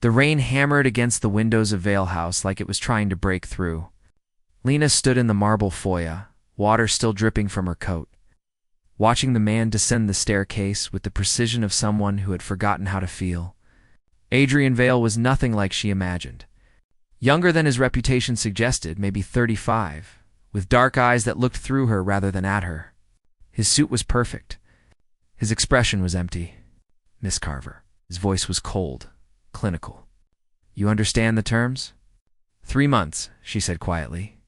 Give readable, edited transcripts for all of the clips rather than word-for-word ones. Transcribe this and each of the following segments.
The rain hammered against the windows of Vale House like it was trying to break through. Lena stood in the marble foyer, water still dripping from her coat, watching the man descend the staircase with the precision of someone who had forgotten how to feel. Adrian Vale was nothing like she imagined. Younger than his reputation suggested, maybe 35, with dark eyes that looked through her rather than at her. His suit was perfect. His expression was empty. "Miss Carver." His voice was cold, clinical. "You understand the terms?" "3 months," she said quietly.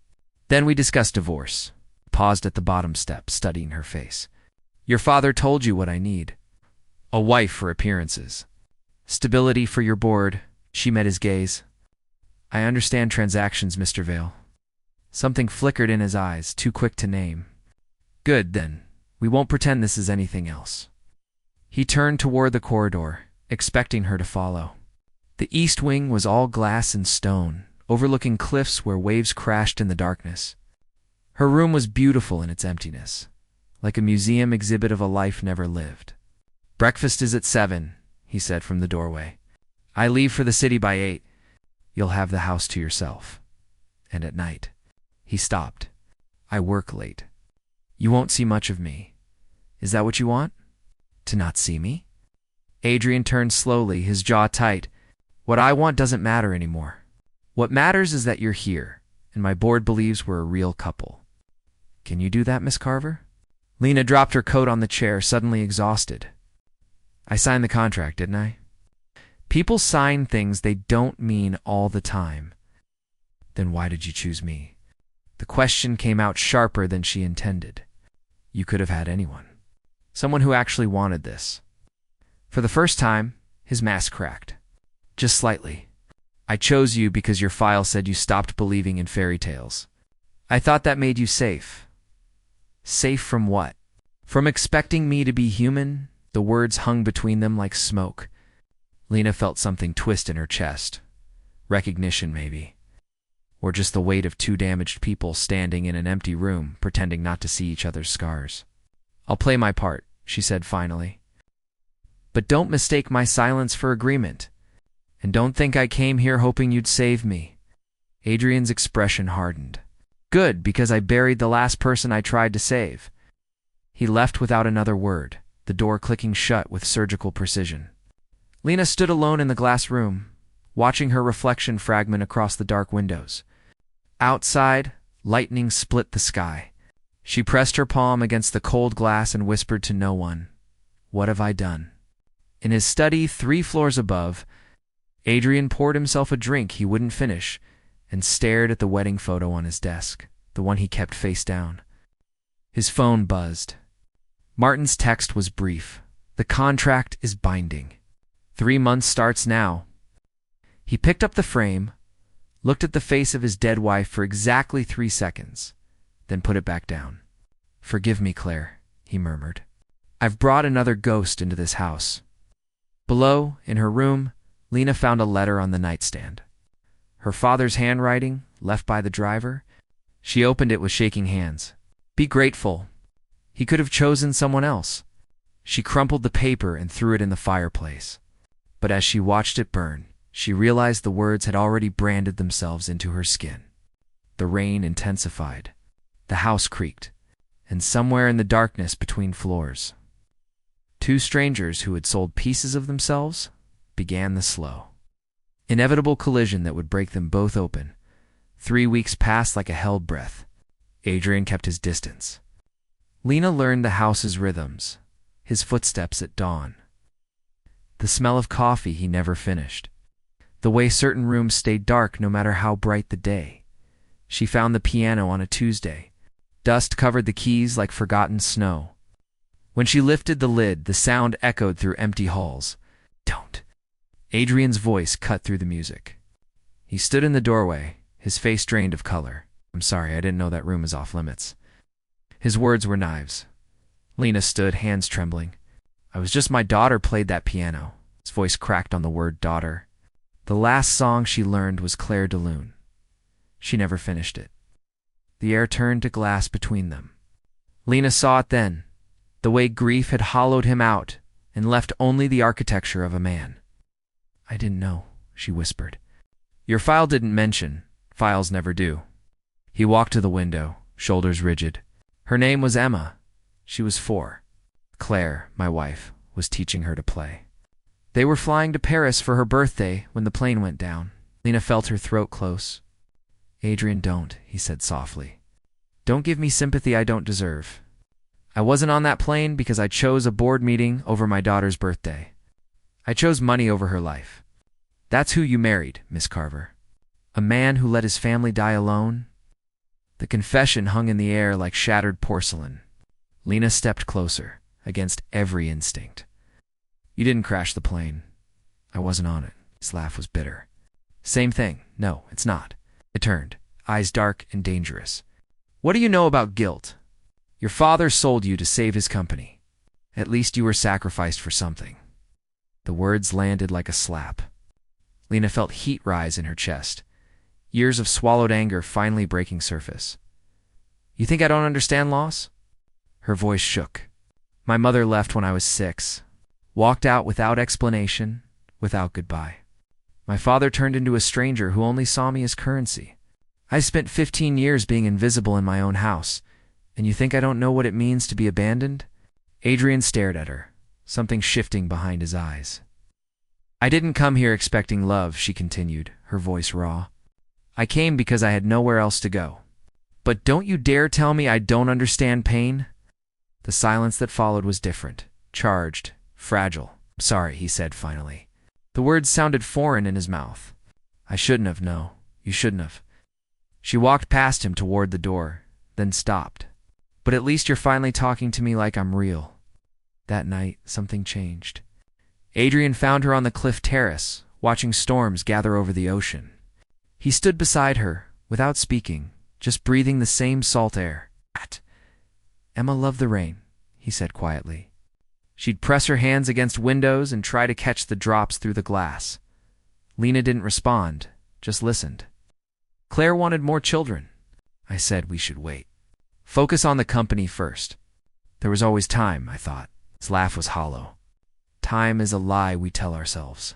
"Then we discussed divorce." Paused at the bottom step, studying her face. "Your father told you what I need. A wife for appearances. Stability for your board." She met his gaze. "I understand transactions, Mr. Vale." Something flickered in his eyes, too quick to name. "Good, then. We won't pretend this is anything else." He turned toward the corridor, expecting her to follow. The east wing was all glass and stone, overlooking cliffs where waves crashed in the darkness. Her room was beautiful in its emptiness, like a museum exhibit of a life never lived. "Breakfast is at 7, he said from the doorway. "I leave for the city by 8. You'll have the house to yourself. And at night." He stopped. "I work late. You won't see much of me. Is that what you want? To not see me?" Adrian turned slowly, his jaw tight. "What I want doesn't matter anymore. What matters is that you're here, and my board believes we're a real couple. Can you do that, Miss Carver?" Lena dropped her coat on the chair, suddenly exhausted. "I signed the contract, didn't I?" People sign things they don't mean all the time. "Then why did you choose me?" The question came out sharper than she intended. "You could have had anyone. Someone who actually wanted this." For the first time, his mask cracked. Just slightly. "I chose you because your file said you stopped believing in fairy tales. I thought that made you safe." Safe from what? From expecting me to be human? The words hung between them like smoke. Lena felt something twist in her chest. Recognition, maybe. Or just the weight of 2 damaged people standing in an empty room, pretending not to see each other's scars. "I'll play my part," she said finally. "But don't mistake my silence for agreement. And don't think I came here hoping you'd save me." Adrian's expression hardened. "Good, because I buried the last person I tried to save." He left without another word, the door clicking shut with surgical precision. Lena stood alone in the glass room, watching her reflection fragment across the dark windows. Outside, lightning split the sky. She pressed her palm against the cold glass and whispered to no one, "What have I done?" In his study 3 floors above, Adrian poured himself a drink he wouldn't finish and stared at the wedding photo on his desk, the one he kept face down. His phone buzzed. Martin's text was brief. "The contract is binding. 3 months starts now." He picked up the frame, looked at the face of his dead wife for exactly 3 seconds, then put it back down. "Forgive me, Claire," he murmured. "I've brought another ghost into this house." Below, in her room, Lena found a letter on the nightstand. Her father's handwriting, left by the driver. She opened it with shaking hands. "Be grateful. He could have chosen someone else." She crumpled the paper and threw it in the fireplace. But as she watched it burn, she realized the words had already branded themselves into her skin. The rain intensified. The house creaked. And somewhere in the darkness between floors, 2 strangers who had sold pieces of themselves began the slow, inevitable collision that would break them both open. 3 weeks passed like a held breath. Adrian kept his distance. Lena learned the house's rhythms, his footsteps at dawn, the smell of coffee he never finished, the way certain rooms stayed dark no matter how bright the day. She found the piano on a Tuesday. Dust covered the keys like forgotten snow. When she lifted the lid, the sound echoed through empty halls. "Don't." Adrian's voice cut through the music. He stood in the doorway, his face drained of color. "I'm sorry, I didn't know that room is off limits." His words were knives. Lena stood, hands trembling. "I was just my daughter played that piano." His voice cracked on the word daughter. The last song she learned was Claire de Lune. She never finished it. The air turned to glass between them. Lena saw it then, the way grief had hollowed him out and left only the architecture of a man. "I didn't know," she whispered. Your file didn't mention. Files never do. He walked to the window, shoulders rigid. Her name was Emma. She was 4. Claire, my wife, was teaching her to play. They were flying to Paris for her birthday when the plane went down. Lena felt her throat close. Adrian, don't, he said softly. Don't give me sympathy I don't deserve. I wasn't on that plane because I chose a board meeting over my daughter's birthday. I chose money over her life. That's who you married, Miss Carver. A man who let his family die alone? The confession hung in the air like shattered porcelain. Lena stepped closer, against every instinct. You didn't crash the plane. I wasn't on it. His laugh was bitter. Same thing. No, it's not. It turned, eyes dark and dangerous. What do you know about guilt? Your father sold you to save his company. At least you were sacrificed for something. The words landed like a slap. Lena felt heat rise in her chest, years of swallowed anger finally breaking surface. You think I don't understand loss? Her voice shook. My mother left when I was 6, walked out without explanation, without goodbye. My father turned into a stranger who only saw me as currency. I spent 15 years being invisible in my own house, and you think I don't know what it means to be abandoned? Adrian stared at her, something shifting behind his eyes. I didn't come here expecting love, she continued, her voice raw. I came because I had nowhere else to go. But don't you dare tell me I don't understand pain? The silence that followed was different, charged, fragile. Sorry, he said finally. The words sounded foreign in his mouth. I shouldn't have, no, you shouldn't have. She walked past him toward the door, then stopped. But at least you're finally talking to me like I'm real. That night, something changed. Adrian found her on the cliff terrace, watching storms gather over the ocean. He stood beside her, without speaking, just breathing the same salt air. Emma loved the rain, he said quietly. She'd press her hands against windows and try to catch the drops through the glass. Lena didn't respond, just listened. Claire wanted more children. I said we should wait. Focus on the company first. There was always time, I thought. His laugh was hollow. Time is a lie we tell ourselves.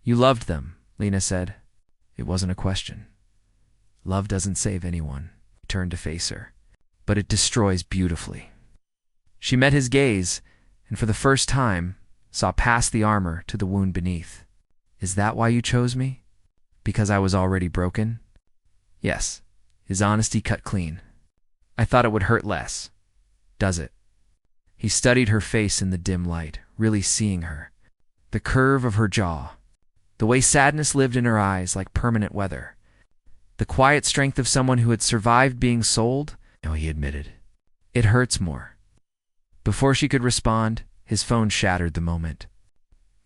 You loved them, Lena said. It wasn't a question. Love doesn't save anyone. He turned to face her. But it destroys beautifully. She met his gaze, and for the first time, saw past the armor to the wound beneath. Is that why you chose me? Because I was already broken? Yes. His honesty cut clean. I thought it would hurt less. Does it? He studied her face in the dim light, really seeing her. The curve of her jaw. The way sadness lived in her eyes like permanent weather. The quiet strength of someone who had survived being sold? No, he admitted. It hurts more. Before she could respond, his phone shattered the moment.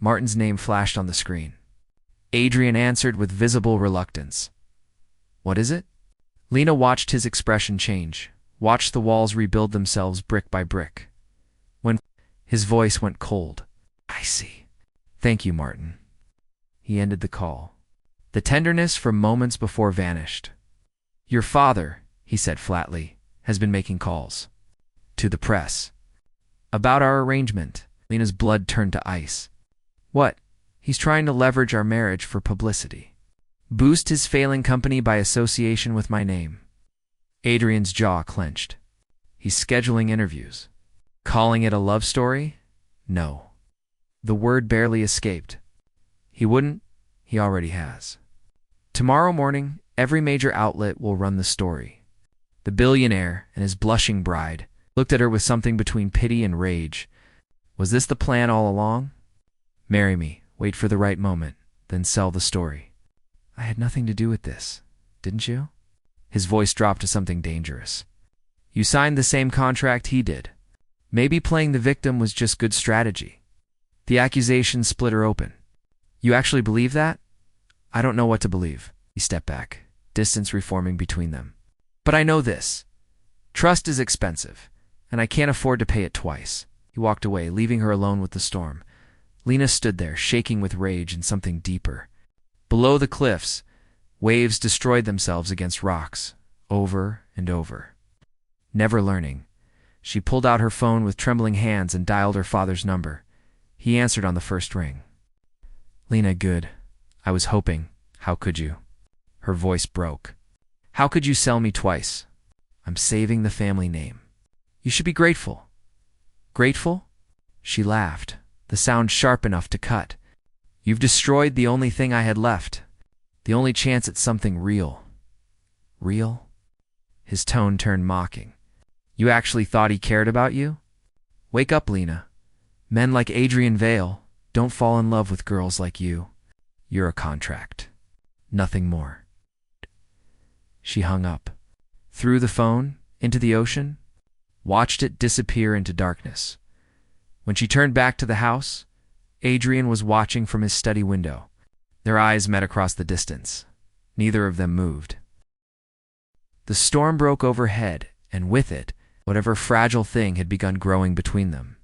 Martin's name flashed on the screen. Adrian answered with visible reluctance. What is it? Lena watched his expression change, watched the walls rebuild themselves brick by brick. When his voice went cold. I see. Thank you, Martin. He ended the call. The tenderness from moments before vanished. Your father, he said flatly, has been making calls. To the press. About our arrangement. Lena's blood turned to ice. What? He's trying to leverage our marriage for publicity. Boost his failing company by association with my name. Adrian's jaw clenched. He's scheduling interviews. Calling it a love story? No. The word barely escaped. He wouldn't. He already has. Tomorrow morning, every major outlet will run the story. The billionaire and his blushing bride looked at her with something between pity and rage. Was this the plan all along? Marry me, wait for the right moment, then sell the story. I had nothing to do with this, didn't you? His voice dropped to something dangerous. You signed the same contract he did. Maybe playing the victim was just good strategy. The accusation split her open. You actually believe that? I don't know what to believe. He stepped back, distance reforming between them. But I know this. Trust is expensive, and I can't afford to pay it twice. He walked away, leaving her alone with the storm. Lena stood there, shaking with rage and something deeper. Below the cliffs, waves destroyed themselves against rocks, over and over. Never learning, she pulled out her phone with trembling hands and dialed her father's number. He answered on the first ring. Lena, good. I was hoping. How could you? Her voice broke. How could you sell me twice? I'm saving the family name. You should be grateful. Grateful? She laughed, the sound sharp enough to cut. You've destroyed the only thing I had left. The only chance at something real. Real? His tone turned mocking. You actually thought he cared about you? Wake up, Lena. Men like Adrian Vale don't fall in love with girls like you. You're a contract. Nothing more. She hung up, threw the phone into the ocean, watched it disappear into darkness. When she turned back to the house, Adrian was watching from his study window. Their eyes met across the distance. Neither of them moved. The storm broke overhead, and with it, whatever fragile thing had begun growing between them.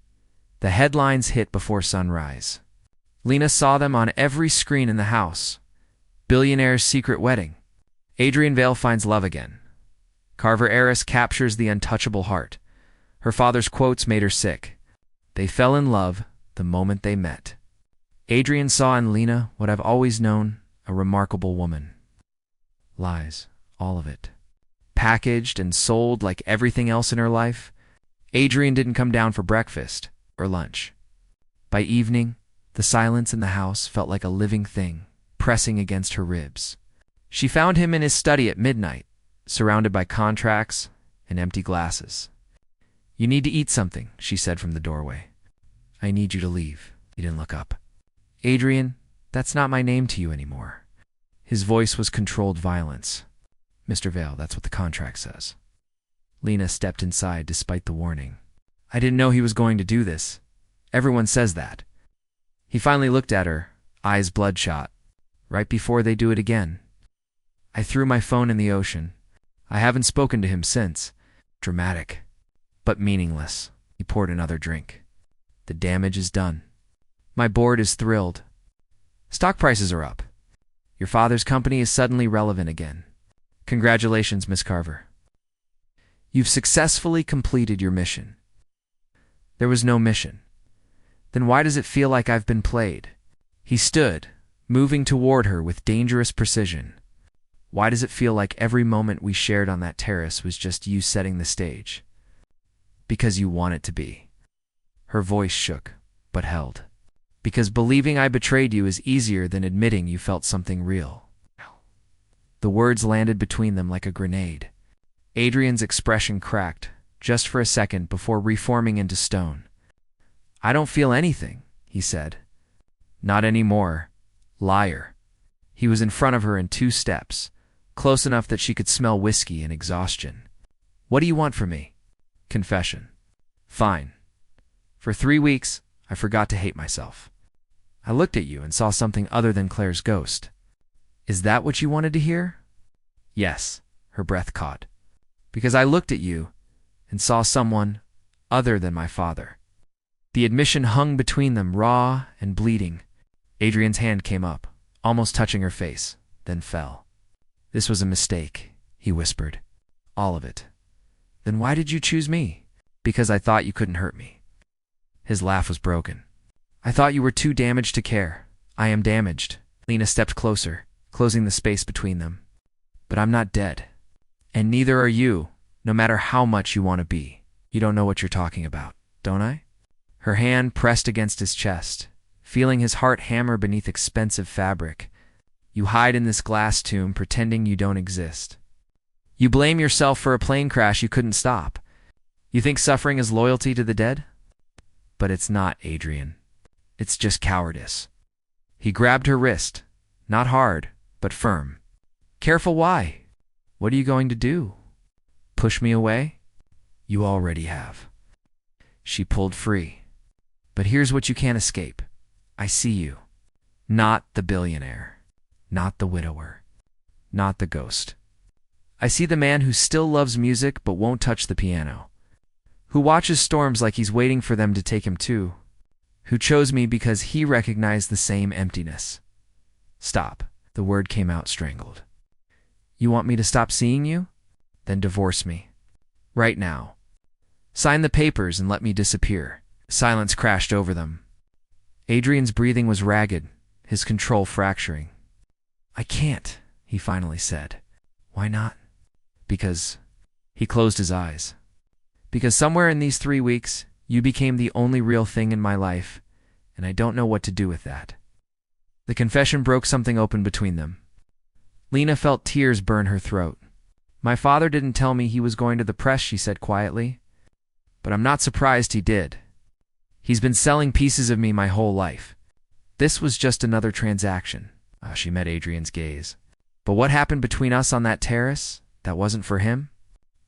The headlines hit before sunrise. Lena saw them on every screen in the house. Billionaire's secret wedding. Adrian Vale finds love again. Carver heiress captures the untouchable heart. Her father's quotes made her sick. They fell in love the moment they met. Adrian saw in Lena what I've always known, a remarkable woman. Lies, all of it. Packaged and sold like everything else in her life, Adrian didn't come down for breakfast or lunch. By evening, the silence in the house felt like a living thing, pressing against her ribs. She found him in his study at midnight, surrounded by contracts and empty glasses. You need to eat something, she said from the doorway. I need you to leave. He didn't look up. Adrian, that's not my name to you anymore. His voice was controlled violence. Mr. Vale, that's what the contract says. Lena stepped inside despite the warning. I didn't know he was going to do this. Everyone says that. He finally looked at her, eyes bloodshot. Right before they do it again. I threw my phone in the ocean. I haven't spoken to him since. Dramatic, but meaningless. He poured another drink. The damage is done. My board is thrilled. Stock prices are up. Your father's company is suddenly relevant again. Congratulations, Miss Carver. You've successfully completed your mission. There was no mission. Then why does it feel like I've been played? He stood, moving toward her with dangerous precision. Why does it feel like every moment we shared on that terrace was just you setting the stage? Because you want it to be. Her voice shook, but held. Because believing I betrayed you is easier than admitting you felt something real. The words landed between them like a grenade. Adrian's expression cracked, just for a second before reforming into stone. I don't feel anything, he said. Not anymore. Liar. He was in front of her in 2 steps, close enough that she could smell whiskey and exhaustion. What do you want from me? Confession. Fine. For 3 weeks, I forgot to hate myself. I looked at you and saw something other than Claire's ghost. Is that what you wanted to hear? Yes, her breath caught. Because I looked at you and saw someone other than my father. The admission hung between them, raw and bleeding. Adrian's hand came up, almost touching her face, then fell. This was a mistake, he whispered. All of it. Then why did you choose me? Because I thought you couldn't hurt me. His laugh was broken. I thought you were too damaged to care. I am damaged. Lena stepped closer, closing the space between them. But I'm not dead. And neither are you, no matter how much you want to be. You don't know what you're talking about, don't I? Her hand pressed against his chest, feeling his heart hammer beneath expensive fabric. You hide in this glass tomb, pretending you don't exist. You blame yourself for a plane crash you couldn't stop. You think suffering is loyalty to the dead? But it's not, Adrian. It's just cowardice. He grabbed her wrist, not hard, but firm. Careful, why? What are you going to do? Push me away? You already have. She pulled free. But here's what you can't escape. I see you. Not the billionaire. Not the widower. Not the ghost. I see the man who still loves music but won't touch the piano. Who watches storms like he's waiting for them to take him too. Who chose me because he recognized the same emptiness. Stop. The word came out strangled. You want me to stop seeing you? Then divorce me. Right now. Sign the papers and let me disappear. Silence crashed over them. Adrian's breathing was ragged, his control fracturing. I can't, he finally said. Why not? Because, he closed his eyes. Because somewhere in these 3 weeks, you became the only real thing in my life, and I don't know what to do with that. The confession broke something open between them. Lena felt tears burn her throat. My father didn't tell me he was going to the press, she said quietly. But I'm not surprised he did. He's been selling pieces of me my whole life. This was just another transaction. She met Adrian's gaze. But what happened between us on that terrace, that wasn't for him?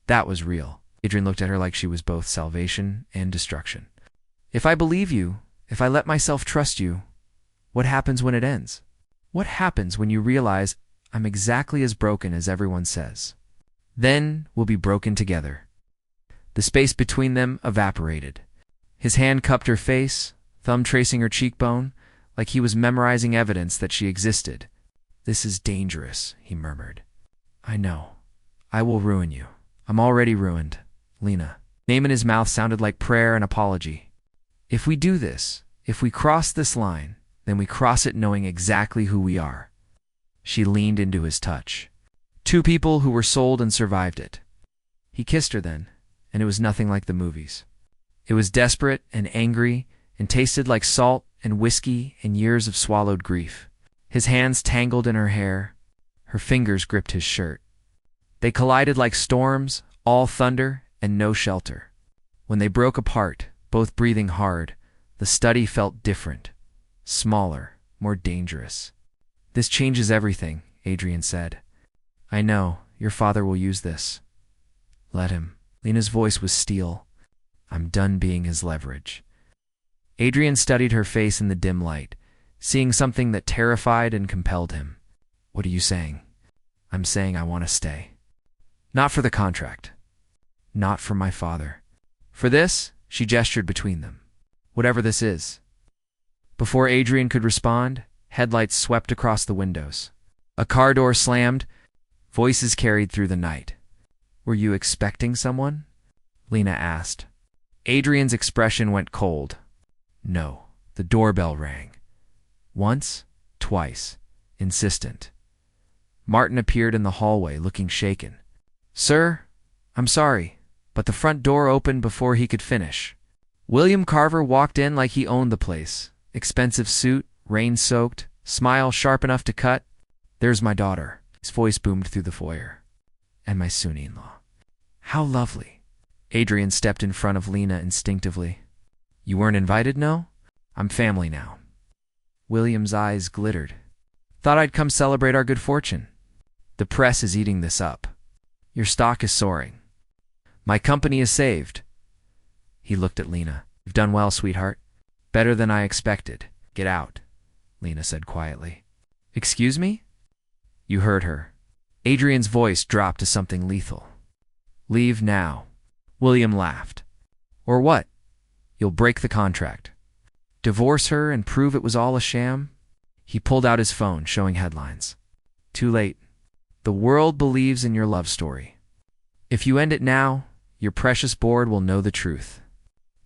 That was real. Adrian looked at her like she was both salvation and destruction. If I believe you, if I let myself trust you, what happens when it ends? What happens when you realize I'm exactly as broken as everyone says? Then we'll be broken together. The space between them evaporated. His hand cupped her face, thumb tracing her cheekbone, like he was memorizing evidence that she existed. This is dangerous, he murmured. I know. I will ruin you. I'm already ruined, Lena. Name in his mouth sounded like prayer and apology. If we do this, if we cross this line, then we cross it knowing exactly who we are. She leaned into his touch. 2 people who were sold and survived it. He kissed her then, and it was nothing like the movies. It was desperate and angry and tasted like salt and whiskey and years of swallowed grief. His hands tangled in her hair. Her fingers gripped his shirt. They collided like storms, all thunder and no shelter. When they broke apart, both breathing hard, the study felt different. Smaller, more dangerous. This changes everything, Adrian said. I know, your father will use this. Let him. Lena's voice was steel. I'm done being his leverage. Adrian studied her face in the dim light, seeing something that terrified and compelled him. What are you saying? I'm saying I want to stay. Not for the contract. Not for my father. For this, she gestured between them. Whatever this is. Before Adrian could respond, headlights swept across the windows. A car door slammed. Voices carried through the night. Were you expecting someone? Lena asked. Adrian's expression went cold. No. The doorbell rang. Once, twice, insistent. Martin appeared in the hallway, looking shaken. Sir, I'm sorry, but the front door opened before he could finish. William Carver walked in like he owned the place. Expensive suit, rain-soaked, smile sharp enough to cut. There's my daughter. His voice boomed through the foyer. And my Sunni-in-law. How lovely. Adrian stepped in front of Lena instinctively. You weren't invited, no? I'm family now. William's eyes glittered. Thought I'd come celebrate our good fortune. The press is eating this up. Your stock is soaring. My company is saved. He looked at Lena. You've done well, sweetheart. Better than I expected. Get out, Lena said quietly. Excuse me? You heard her. Adrian's voice dropped to something lethal. Leave now. William laughed. Or what? You'll break the contract. Divorce her and prove it was all a sham? He pulled out his phone, showing headlines. Too late. The world believes in your love story. If you end it now, your precious board will know the truth.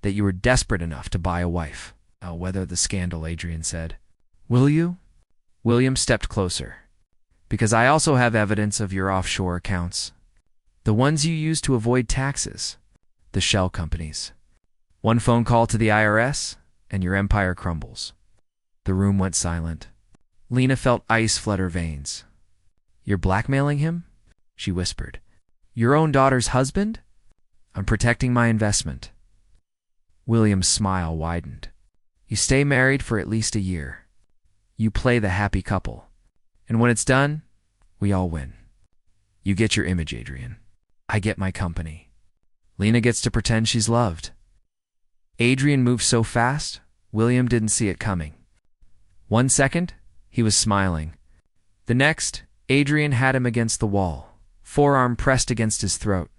That you were desperate enough to buy a wife. I'll weather the scandal, Adrian said. Will you? William stepped closer. Because I also have evidence of your offshore accounts. The ones you use to avoid taxes. The shell companies. One phone call to the IRS, and your empire crumbles. The room went silent. Lena felt ice flood her veins. You're blackmailing him? She whispered. Your own daughter's husband? I'm protecting my investment. William's smile widened. You stay married for at least a year. You play the happy couple. And when it's done, we all win. You get your image, Adrian. I get my company. Lena gets to pretend she's loved. Adrian moved so fast, William didn't see it coming. 1 second, he was smiling. The next, Adrian had him against the wall, forearm pressed against his throat.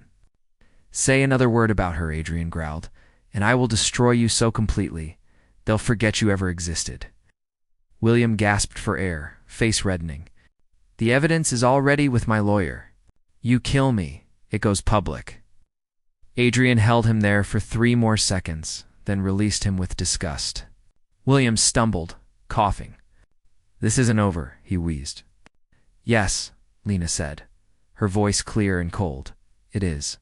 Say another word about her, Adrian growled, and I will destroy you so completely, they'll forget you ever existed. William gasped for air, face reddening. The evidence is already with my lawyer. You kill me, it goes public. Adrian held him there for 3 more seconds, then released him with disgust. William stumbled, coughing. This isn't over, he wheezed. Yes, Lena said, her voice clear and cold. It is.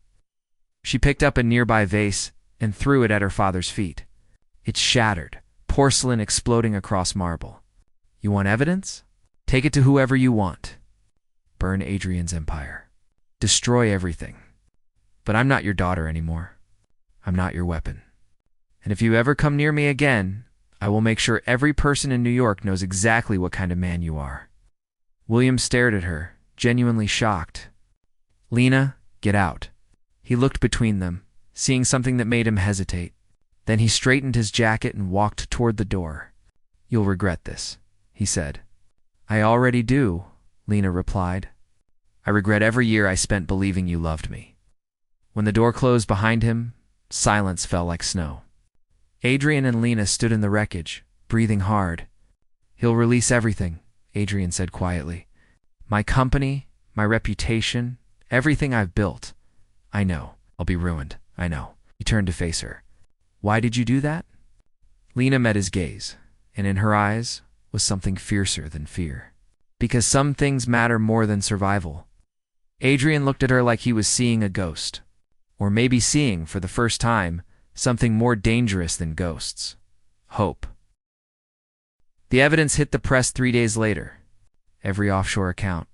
She picked up a nearby vase and threw it at her father's feet. It shattered, porcelain exploding across marble. You want evidence? Take it to whoever you want. Burn Adrian's empire. Destroy everything. But I'm not your daughter anymore. I'm not your weapon. And if you ever come near me again, I will make sure every person in New York knows exactly what kind of man you are. William stared at her, genuinely shocked. Lena, get out. He looked between them, seeing something that made him hesitate. Then he straightened his jacket and walked toward the door. You'll regret this, he said. I already do, Lena replied. I regret every year I spent believing you loved me. When the door closed behind him, silence fell like snow. Adrian and Lena stood in the wreckage, breathing hard. He'll release everything, Adrian said quietly. My company, my reputation, everything I've built. I know. I'll be ruined. I know. He turned to face her. Why did you do that? Lena met his gaze, and in her eyes was something fiercer than fear. Because some things matter more than survival. Adrian looked at her like he was seeing a ghost. Or maybe seeing, for the first time, something more dangerous than ghosts. Hope. The evidence hit the press 3 days later. Every offshore account.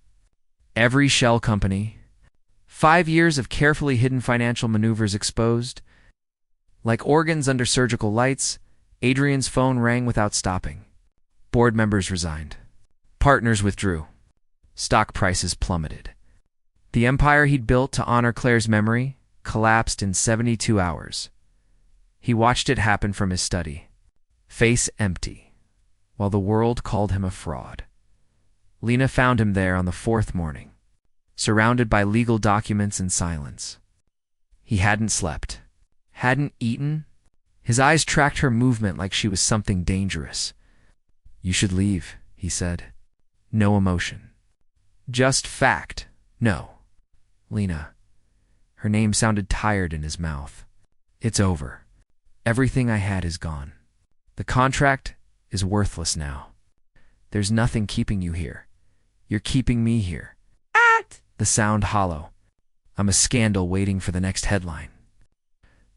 Every shell company. 5 years of carefully hidden financial maneuvers exposed. Like organs under surgical lights, Adrian's phone rang without stopping. Board members resigned. Partners withdrew. Stock prices plummeted. The empire he'd built to honor Claire's memory collapsed in 72 hours. He watched it happen from his study, face empty, while the world called him a fraud. Lena found him there on the 4th morning, surrounded by legal documents and silence. He hadn't slept, hadn't eaten. His eyes tracked her movement like she was something dangerous. You should leave, he said. No emotion. Just fact. No. Lena. Her name sounded tired in his mouth. It's over. Everything I had is gone. The contract is worthless now. There's nothing keeping you here. You're keeping me here. The sound hollow. I'm a scandal waiting for the next headline.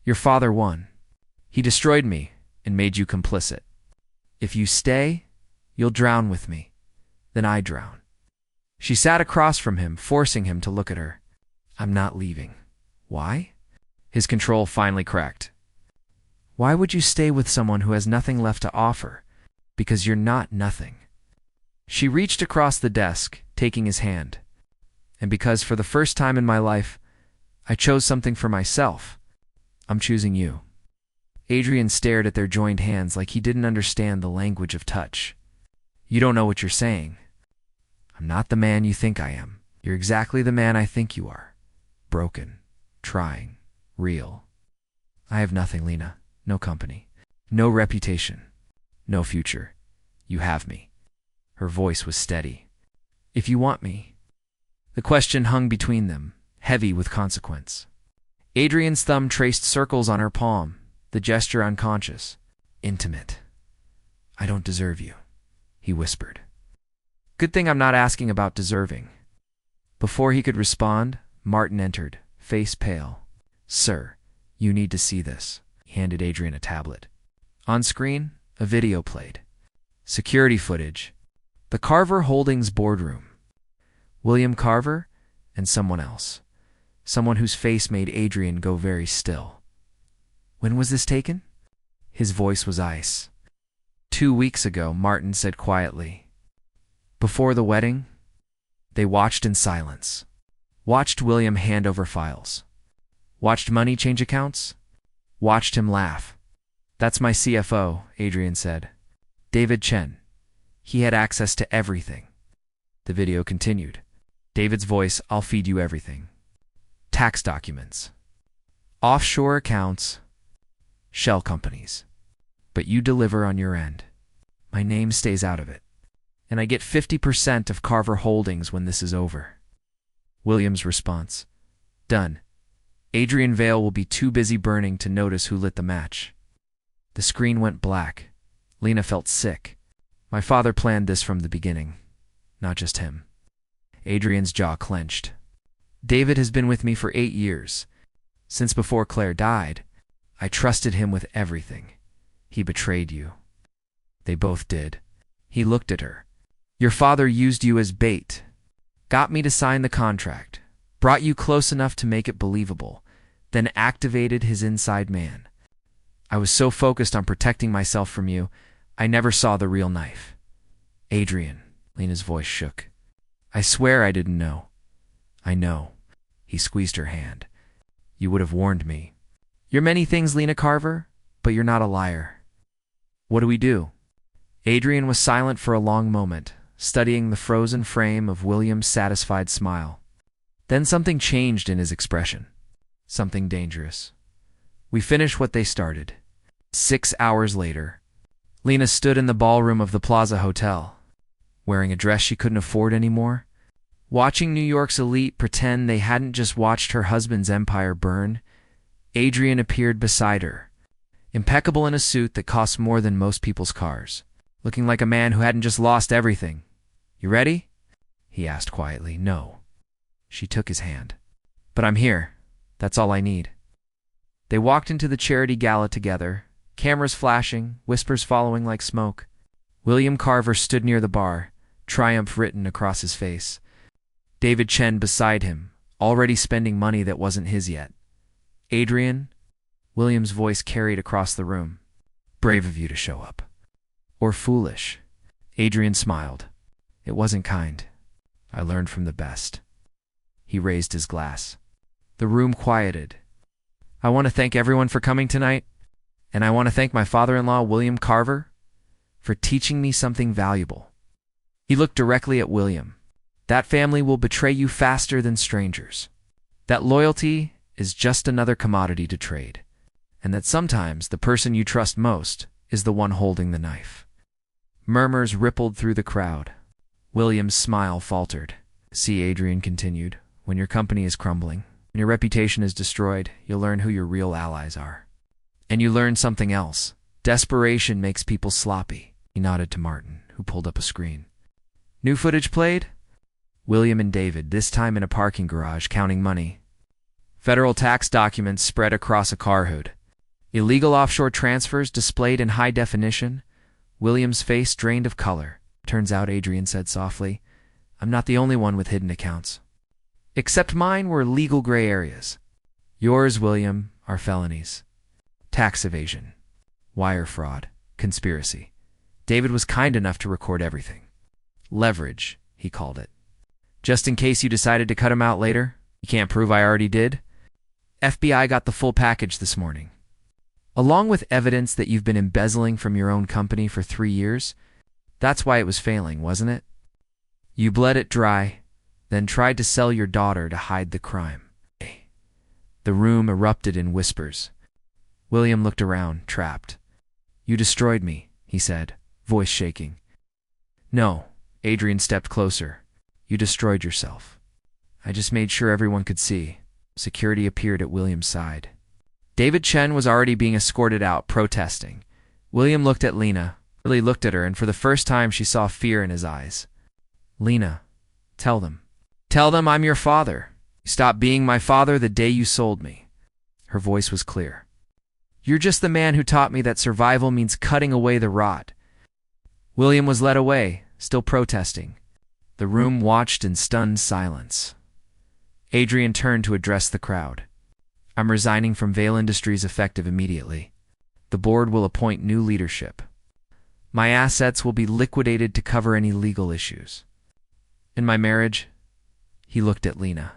Your father won. He destroyed me and made you complicit. If you stay, you'll drown with me. Then I drown. She sat across from him, forcing him to look at her. I'm not leaving. Why? His control finally cracked. Why would you stay with someone who has nothing left to offer? Because you're not nothing. She reached across the desk, taking his hand. And because for the first time in my life, I chose something for myself. I'm choosing you. Adrian stared at their joined hands like he didn't understand the language of touch. You don't know what you're saying. I'm not the man you think I am. You're exactly the man I think you are. Broken, trying, real. I have nothing, Lena. No company. No reputation. No future. You have me. Her voice was steady. If you want me. The question hung between them, heavy with consequence. Adrian's thumb traced circles on her palm, the gesture unconscious. Intimate. I don't deserve you, he whispered. Good thing I'm not asking about deserving. Before he could respond, Martin entered, face pale. Sir, you need to see this. He handed Adrian a tablet. On screen, a video played. Security footage. The Carver Holdings boardroom. William Carver and someone else. Someone whose face made Adrian go very still. When was this taken? His voice was ice. 2 weeks ago, Martin said quietly. Before the wedding? They watched in silence. Watched William hand over files. Watched money change accounts. Watched him laugh. That's my CFO, Adrian said. David Chen. He had access to everything. The video continued. David's voice, I'll feed you everything. Tax documents. Offshore accounts. Shell companies. But you deliver on your end. My name stays out of it. And I get 50% of Carver Holdings when this is over. William's response. Done. Adrian Vale will be too busy burning to notice who lit the match. The screen went black. Lena felt sick. My father planned this from the beginning. Not just him. Adrian's jaw clenched. David has been with me for 8 years. Since before Claire died, I trusted him with everything. He betrayed you. They both did. He looked at her. Your father used you as bait, got me to sign the contract, brought you close enough to make it believable, then activated his inside man. I was so focused on protecting myself from you, I never saw the real knife. Adrian, Lena's voice shook. I swear I didn't know. I know. He squeezed her hand. You would have warned me. You're many things, Lena Carver, but you're not a liar. What do we do? Adrian was silent for a long moment, studying the frozen frame of William's satisfied smile. Then something changed in his expression. Something dangerous. We finished what they started. 6 hours later, Lena stood in the ballroom of the Plaza Hotel, wearing a dress she couldn't afford anymore, watching New York's elite pretend they hadn't just watched her husband's empire burn. Adrian appeared beside her, impeccable in a suit that cost more than most people's cars, looking like a man who hadn't just lost everything. You ready? He asked quietly. No. She took his hand. But I'm here. That's all I need. They walked into the charity gala together, cameras flashing, whispers following like smoke. William Carver stood near the bar, triumph written across his face. David Chen beside him, already spending money that wasn't his yet. Adrian, William's voice carried across the room. Brave of you to show up. Or foolish. Adrian smiled. It wasn't kind. I learned from the best. He raised his glass. The room quieted. I want to thank everyone for coming tonight, and I want to thank my father-in-law, William Carver, for teaching me something valuable. He looked directly at William. That family will betray you faster than strangers. That loyalty is just another commodity to trade, and that sometimes the person you trust most is the one holding the knife. Murmurs rippled through the crowd. William's smile faltered. See, Adrian continued, when your company is crumbling, when your reputation is destroyed, you'll learn who your real allies are. And you learn something else. Desperation makes people sloppy. He nodded to Martin, who pulled up a screen. New footage played? William and David, this time in a parking garage, counting money. Federal tax documents spread across a car hood. Illegal offshore transfers displayed in high definition. William's face drained of color. Turns out, Adrian said softly, I'm not the only one with hidden accounts. Except mine were legal gray areas. Yours, William, are felonies. Tax evasion, wire fraud, conspiracy. David was kind enough to record everything. Leverage, he called it. Just in case you decided to cut him out later, you can't prove I already did. FBI got the full package this morning. Along with evidence that you've been embezzling from your own company for 3 years, that's why it was failing, wasn't it? You bled it dry, then tried to sell your daughter to hide the crime. The room erupted in whispers. William looked around, trapped. You destroyed me, he said, voice shaking. No, Adrian stepped closer. You destroyed yourself. I just made sure everyone could see. Security appeared at William's side. David Chen was already being escorted out, protesting. William looked at Lena, really looked at her, and for the first time she saw fear in his eyes. Lena, tell them. Tell them I'm your father. You stopped being my father the day you sold me. Her voice was clear. You're just the man who taught me that survival means cutting away the rot. William was led away, still protesting. The room watched in stunned silence. Adrian turned to address the crowd. I'm resigning from Vale Industries effective immediately. The board will appoint new leadership. My assets will be liquidated to cover any legal issues. And my marriage, he looked at Lena,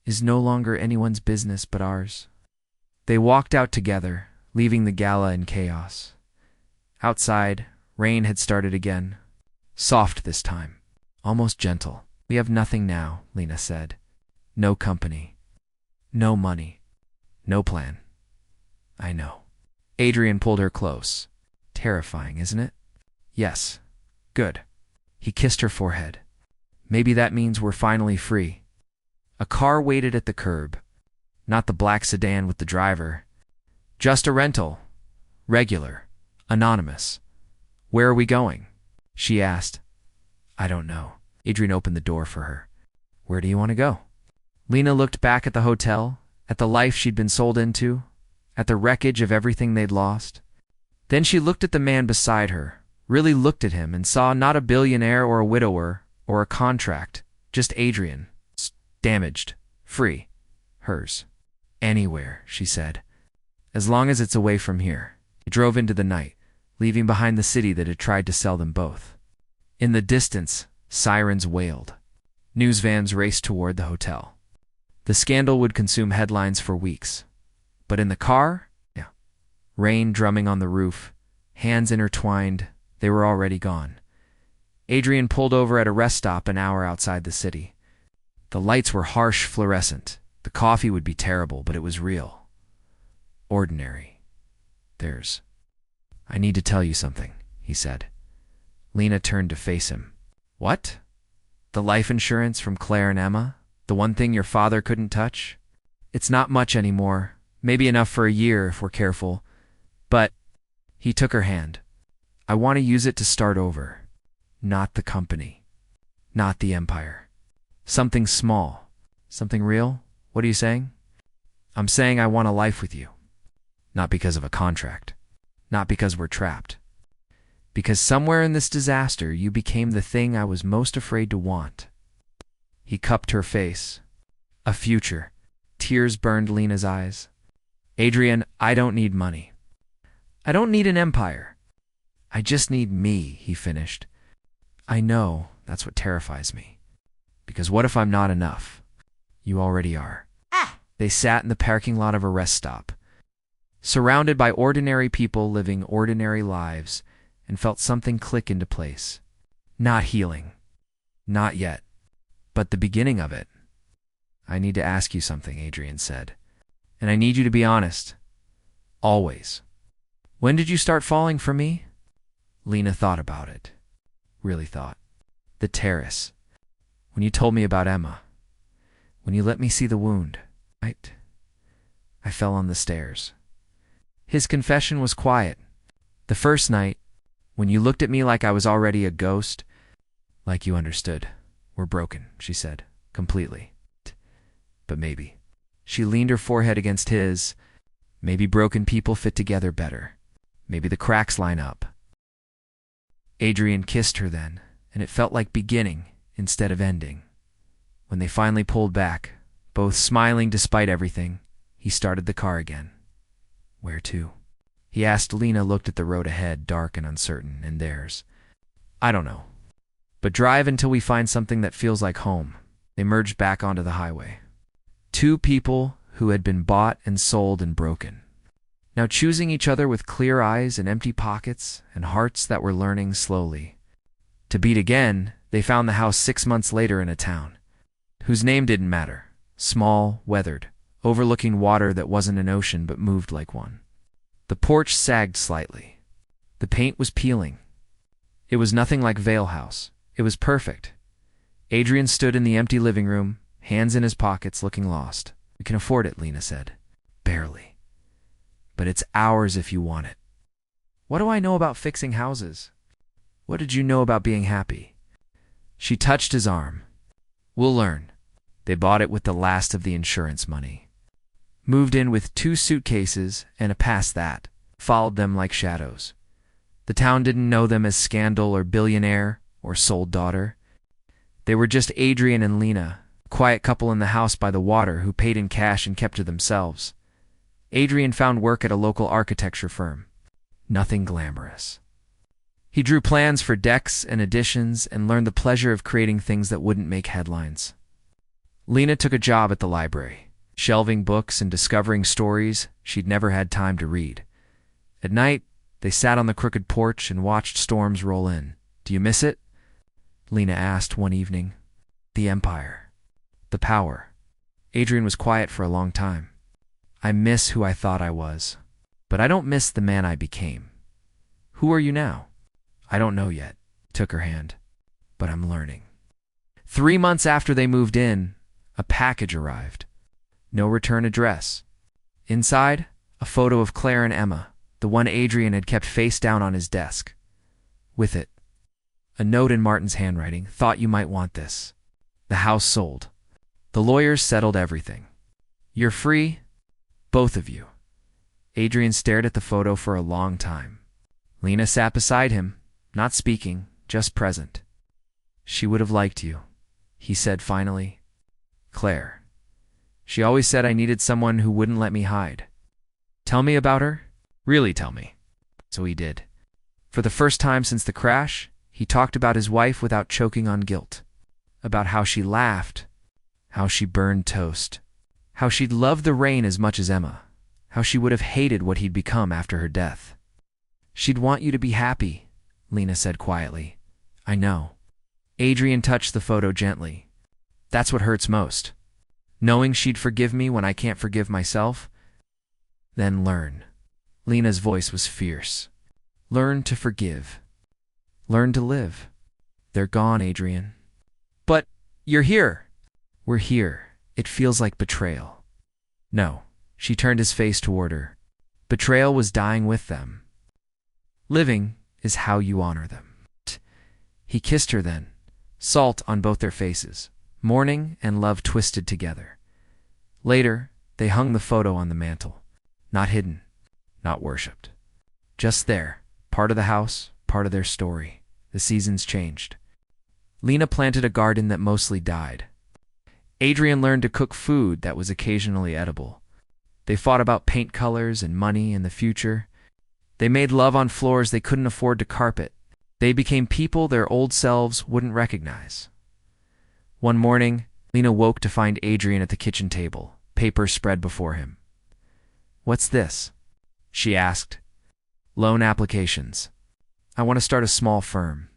is no longer anyone's business but ours. They walked out together, leaving the gala in chaos. Outside, rain had started again. Soft this time, almost gentle. We have nothing now, Lena said. No company. No money. No plan. I know. Adrian pulled her close. Terrifying, isn't it? Yes. Good. He kissed her forehead. Maybe that means we're finally free. A car waited at the curb. Not the black sedan with the driver. Just a rental. Regular. Anonymous. Where are we going? She asked. I don't know. Adrian opened the door for her. Where do you want to go? Lena looked back at the hotel, at the life she'd been sold into, at the wreckage of everything they'd lost. Then she looked at the man beside her, really looked at him, and saw not a billionaire or a widower or a contract, just Adrian. Damaged. Free. Hers. Anywhere, she said. As long as it's away from here. They drove into the night, leaving behind the city that had tried to sell them both. In the distance, sirens wailed. News vans raced toward the hotel. The scandal would consume headlines for weeks. But in the car, rain drumming on the roof, hands intertwined, they were already gone. Adrian pulled over at a rest stop an hour outside the city. The lights were harsh fluorescent. The coffee would be terrible, but it was real. Ordinary. Theirs. I need to tell you something, he said. Lena turned to face him. What? The life insurance from Claire and Emma? The one thing your father couldn't touch? It's not much anymore. Maybe enough for a year if we're careful. But, he took her hand. I want to use it to start over. Not the company. Not the empire. Something small. Something real? What are you saying? I'm saying I want a life with you. Not because of a contract. Not because we're trapped. Because somewhere in this disaster you became the thing I was most afraid to want. He cupped her face. A future. Tears burned Lena's eyes. Adrian, I don't need money. I don't need an empire. I just need me, he finished. I know, that's what terrifies me. Because what if I'm not enough? You already are. They sat in the parking lot of a rest stop, surrounded by ordinary people living ordinary lives, and felt something click into place. Not healing. Not yet. But the beginning of it. I need to ask you something, Adrian said. And I need you to be honest. Always. When did you start falling for me? Lena thought about it. Really thought. The terrace. When you told me about Emma. When you let me see the wound. I fell on the stairs. His confession was quiet. The first night, when you looked at me like I was already a ghost, like you understood. We're broken, she said, completely. But maybe. She leaned her forehead against his. Maybe broken people fit together better. Maybe the cracks line up. Adrian kissed her then, and it felt like beginning instead of ending. When they finally pulled back, both smiling despite everything, he started the car again. Where to? He asked. Lena looked at the road ahead, dark and uncertain, and theirs. I don't know. But drive until we find something that feels like home. They merged back onto the highway. Two people who had been bought and sold and broken. Now choosing each other with clear eyes and empty pockets and hearts that were learning slowly. To beat again, they found the house 6 months later in a town, whose name didn't matter. Small, weathered, overlooking water that wasn't an ocean but moved like one. The porch sagged slightly. The paint was peeling. It was nothing like Vale House. It was perfect. Adrian stood in the empty living room, hands in his pockets, looking lost. We can afford it, Lena said. Barely. But it's ours if you want it. What do I know about fixing houses? What did you know about being happy? She touched his arm. We'll learn. They bought it with the last of the insurance money. Moved in with 2 suitcases and a past that. Followed them like shadows. The town didn't know them as Scandal or Billionaire or Sold Daughter. They were just Adrian and Lena, a quiet couple in the house by the water who paid in cash and kept to themselves. Adrian found work at a local architecture firm. Nothing glamorous. He drew plans for decks and additions and learned the pleasure of creating things that wouldn't make headlines. Lena took a job at the library, shelving books and discovering stories she'd never had time to read. At night, they sat on the crooked porch and watched storms roll in. Do you miss it? Lena asked one evening. The empire. The power. Adrian was quiet for a long time. I miss who I thought I was, but I don't miss the man I became. Who are you now? I don't know yet. Took her hand. But I'm learning. 3 months after they moved in, a package arrived. No return address. Inside, a photo of Claire and Emma, the one Adrian had kept face down on his desk. With it, a note in Martin's handwriting. Thought you might want this. The house sold. The lawyers settled everything. You're free, both of you. Adrian stared at the photo for a long time. Lena sat beside him, not speaking, just present. She would have liked you, he said finally. Claire. She always said I needed someone who wouldn't let me hide. Tell me about her? Really tell me. So he did. For the first time since the crash, he talked about his wife without choking on guilt. About how she laughed, how she burned toast, how she'd loved the rain as much as Emma, how she would have hated what he'd become after her death. She'd want you to be happy, Lena said quietly. I know. Adrian touched the photo gently. That's what hurts most. Knowing she'd forgive me when I can't forgive myself. Then learn. Lena's voice was fierce. Learn to forgive. Learn to live. They're gone, Adrian. But you're here. We're here. It feels like betrayal. No. She turned his face toward her. Betrayal was dying with them. Living is how you honor them. He kissed her then, salt on both their faces, mourning and love twisted together. Later, they hung the photo on the mantel. Not hidden, not worshipped. Just there, part of the house, part of their story. The seasons changed. Lena planted a garden that mostly died. Adrian learned to cook food that was occasionally edible. They fought about paint colors and money and the future. They made love on floors they couldn't afford to carpet. They became people their old selves wouldn't recognize. One morning, Lena woke to find Adrian at the kitchen table, paper spread before him. What's this? She asked. Loan applications. I want to start a small firm.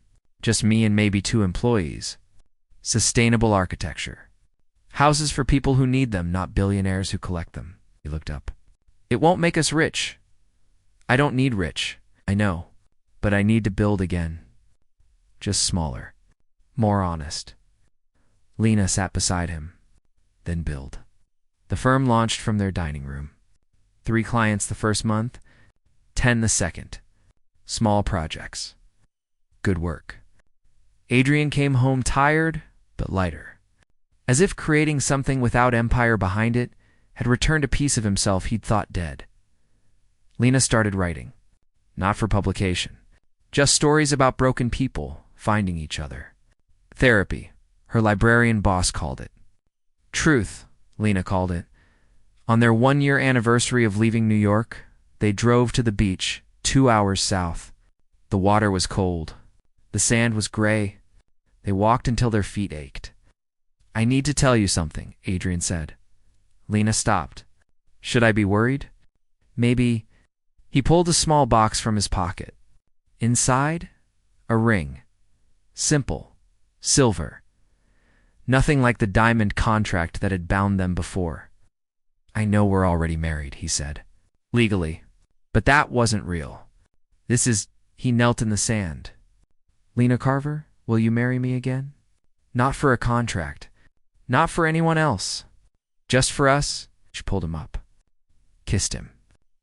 Just me and maybe 2 employees. Sustainable architecture. Houses for people who need them, not billionaires who collect them. He looked up. It won't make us rich. I don't need rich, I know, but I need to build again. Just smaller, more honest. Lena sat beside him. Then build. The firm launched from their dining room. 3 clients the first month, 10 the second. Small projects. Good work. Adrian came home tired, but lighter. As if creating something without empire behind it had returned a piece of himself he'd thought dead. Lena started writing. Not for publication. Just stories about broken people finding each other. Therapy, her librarian boss called it. Truth, Lena called it. On their 1-year anniversary of leaving New York, they drove to the beach 2 hours south. The water was cold. The sand was gray. They walked until their feet ached. I need to tell you something, Adrian said. Lena stopped. Should I be worried? Maybe. He pulled a small box from his pocket. Inside, a ring. Simple. Silver. Nothing like the diamond contract that had bound them before. I know we're already married, he said. Legally. But that wasn't real. This is... He knelt in the sand. Lena Carver, will you marry me again? Not for a contract. Not for anyone else. Just for us. She pulled him up. Kissed him.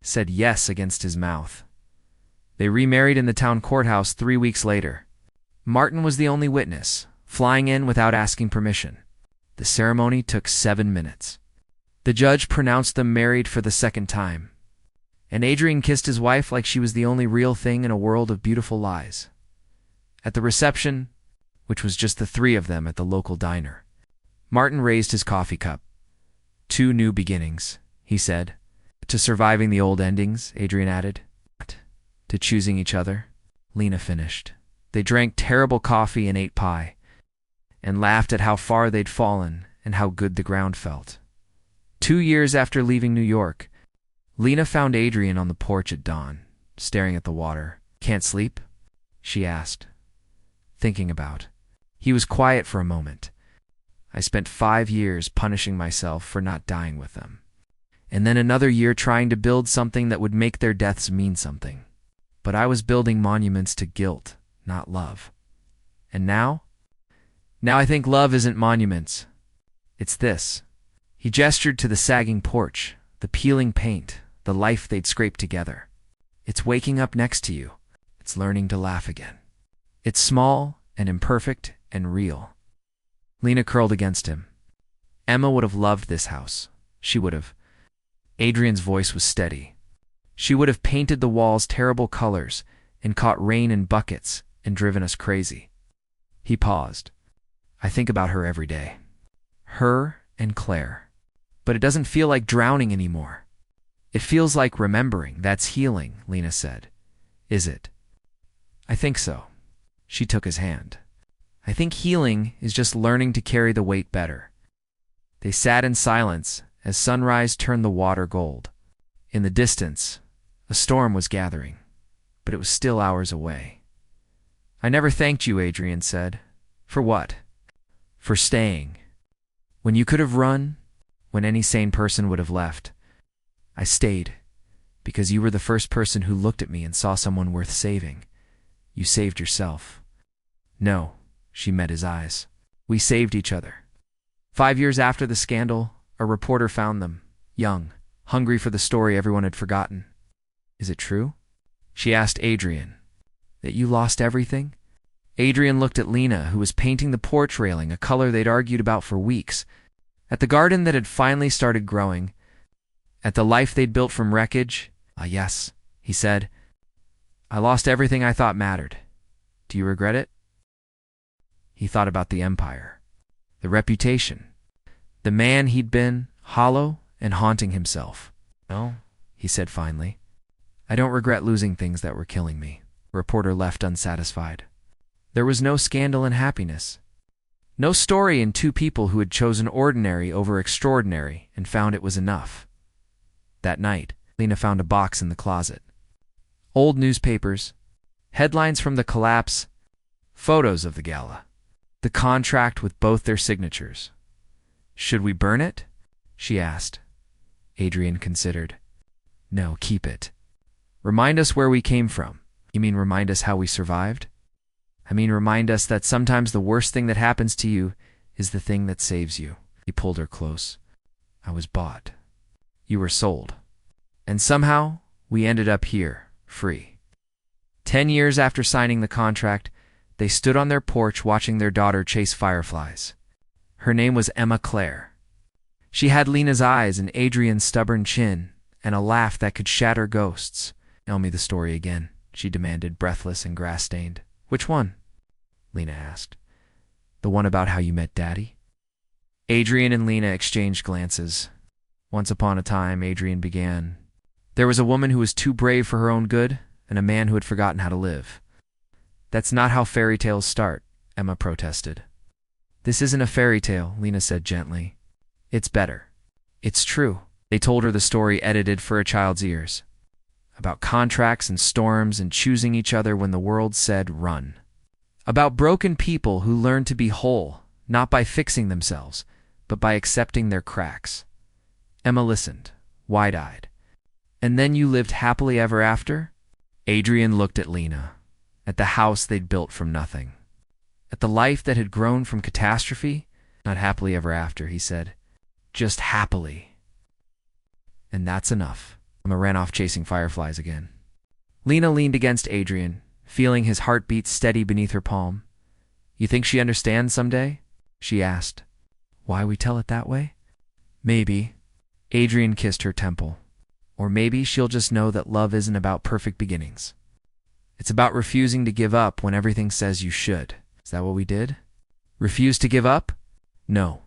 Said yes against his mouth. They remarried in the town courthouse 3 weeks later. Martin was the only witness, flying in without asking permission. The ceremony took 7 minutes. The judge pronounced them married for the 2nd time. And Adrian kissed his wife like she was the only real thing in a world of beautiful lies. At the reception, which was just the 3 of them at the local diner, Martin raised his coffee cup. 2 new beginnings, he said. To surviving the old endings, Adrian added. To choosing each other, Lena finished. They drank terrible coffee and ate pie, and laughed at how far they'd fallen and how good the ground felt. 2 years after leaving New York, Lena found Adrian on the porch at dawn, staring at the water. Can't sleep? She asked. Thinking about. He was quiet for a moment. I spent 5 years punishing myself for not dying with them. And then another year trying to build something that would make their deaths mean something. But I was building monuments to guilt, not love. And now? Now I think love isn't monuments. It's this. He gestured to the sagging porch, the peeling paint, the life they'd scraped together. It's waking up next to you. It's learning to laugh again. It's small and imperfect and real. Lena curled against him. Emma would have loved this house. She would have. Adrian's voice was steady. She would have painted the walls terrible colors and caught rain in buckets and driven us crazy. He paused. I think about her every day. Her and Claire. But it doesn't feel like drowning anymore. It feels like remembering. That's healing, Lena said. Is it? I think so. She took his hand. I think healing is just learning to carry the weight better. They sat in silence as sunrise turned the water gold. In the distance, a storm was gathering, but it was still hours away. I never thanked you, Adrian said. For what? For staying. When you could have run, when any sane person would have left. I stayed, because you were the first person who looked at me and saw someone worth saving. You saved yourself. No, she met his eyes. We saved each other. 5 years after the scandal, a reporter found them, young, hungry for the story everyone had forgotten. Is it true? She asked Adrian. That you lost everything? Adrian looked at Lena, who was painting the porch railing, a color they'd argued about for weeks, at the garden that had finally started growing, at the life they'd built from wreckage. Yes, he said. I lost everything I thought mattered. Do you regret it? He thought about the empire, the reputation, the man he'd been, hollow and haunting himself. No, he said finally. I don't regret losing things that were killing me. The reporter left unsatisfied. There was no scandal in happiness. No story in two people who had chosen ordinary over extraordinary and found it was enough. That night, Lena found a box in the closet. Old newspapers, headlines from the collapse, photos of the gala, the contract with both their signatures. Should we burn it? She asked. Adrian considered. No, keep it. Remind us where we came from. You mean remind us how we survived? I mean remind us that sometimes the worst thing that happens to you is the thing that saves you. He pulled her close. I was bought. You were sold. And somehow, we ended up here, free. 10 years after signing the contract, they stood on their porch watching their daughter chase fireflies. Her name was Emma Claire. She had Lena's eyes and Adrian's stubborn chin, and a laugh that could shatter ghosts. Tell me the story again, she demanded, breathless and grass-stained. Which one? Lena asked. The one about how you met Daddy? Adrian and Lena exchanged glances. Once upon a time, Adrian began. There was a woman who was too brave for her own good, and a man who had forgotten how to live. That's not how fairy tales start, Emma protested. This isn't a fairy tale, Lena said gently. It's better. It's true. They told her the story edited for a child's ears. About contracts and storms and choosing each other when the world said run. About broken people who learned to be whole, not by fixing themselves, but by accepting their cracks. Emma listened, wide-eyed. And then you lived happily ever after? Adrian looked at Lena, at the house they'd built from nothing, at the life that had grown from catastrophe. Not happily ever after, he said. Just happily. And that's enough. Emma ran off chasing fireflies again. Lena leaned against Adrian, feeling his heartbeat steady beneath her palm. You think she understands someday? She asked. Why we tell it that way? Maybe. Adrian kissed her temple. Or maybe she'll just know that love isn't about perfect beginnings. It's about refusing to give up when everything says you should. Is that what we did? Refuse to give up? No.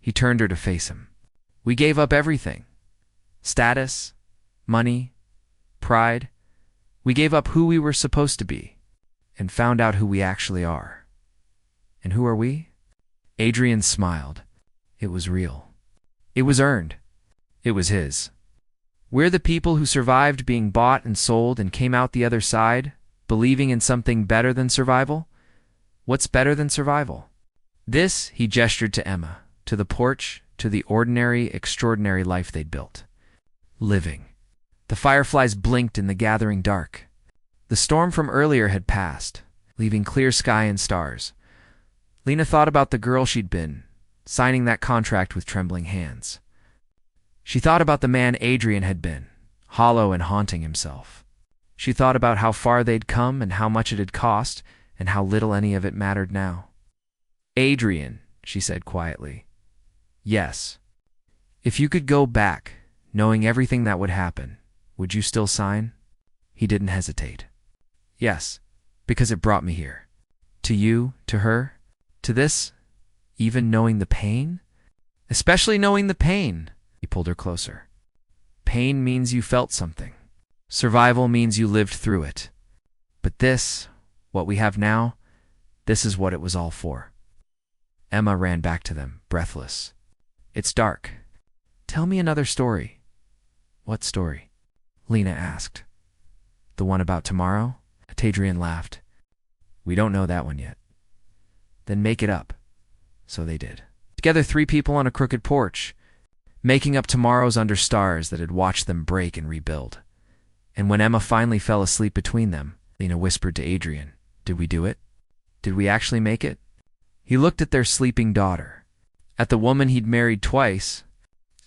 He turned her to face him. We gave up everything. Status, money, pride. We gave up who we were supposed to be and found out who we actually are. And who are we? Adrian smiled. It was real. It was earned. It was his. We're the people who survived being bought and sold and came out the other side, believing in something better than survival. What's better than survival? This, he gestured to Emma, to the porch, to the ordinary, extraordinary life they'd built. Living. The fireflies blinked in the gathering dark. The storm from earlier had passed, leaving clear sky and stars. Lena thought about the girl she'd been, signing that contract with trembling hands. She thought about the man Adrian had been, hollow and haunting himself. She thought about how far they'd come and how much it had cost, and how little any of it mattered now. Adrian, she said quietly, Yes. If you could go back, knowing everything that would happen, would you still sign? He didn't hesitate. Yes, because it brought me here. To you, to her, to this, even knowing the pain? Especially knowing the pain. He pulled her closer. Pain means you felt something. Survival means you lived through it. But this, what we have now, this is what it was all for. Emma ran back to them, breathless. It's dark. Tell me another story. What story? Lena asked. The one about tomorrow? Adrian laughed. We don't know that one yet. Then make it up. So they did. Together, 3 people on a crooked porch, making up tomorrows under stars that had watched them break and rebuild. And when Emma finally fell asleep between them, Lena whispered to Adrian, Did we do it? Did we actually make it? He looked at their sleeping daughter, at the woman he'd married twice,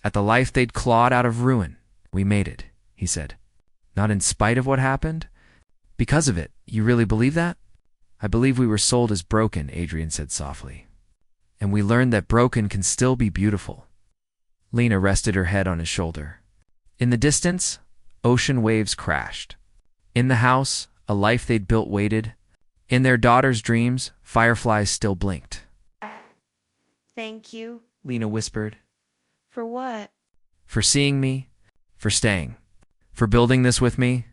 at the life they'd clawed out of ruin. We made it, he said. Not in spite of what happened? Because of it. You really believe that? I believe we were sold as broken, Adrian said softly. And we learned that broken can still be beautiful. Lena rested her head on his shoulder. In the distance, ocean waves crashed. In the house, a life they'd built waited. In their daughter's dreams, fireflies still blinked. Thank you. Lena whispered. For what? For seeing me, for staying, for building this with me.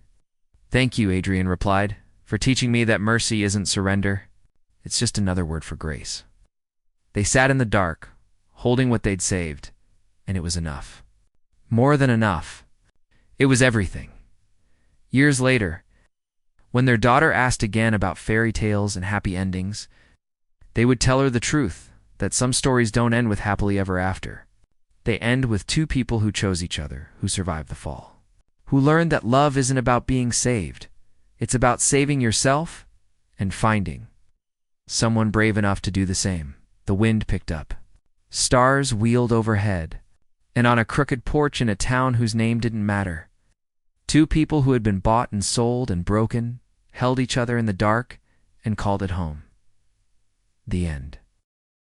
Thank you, Adrian replied, for teaching me that mercy isn't surrender. It's just another word for grace. They sat in the dark, holding what they'd saved, and it was enough. More than enough. It was everything. Years later, when their daughter asked again about fairy tales and happy endings, they would tell her the truth, that some stories don't end with happily ever after. They end with 2 people who chose each other, who survived the fall, who learned that love isn't about being saved. It's about saving yourself and finding someone brave enough to do the same. The wind picked up. Stars wheeled overhead, and on a crooked porch in a town whose name didn't matter, 2 people who had been bought and sold and broken held each other in the dark and called it home. The end.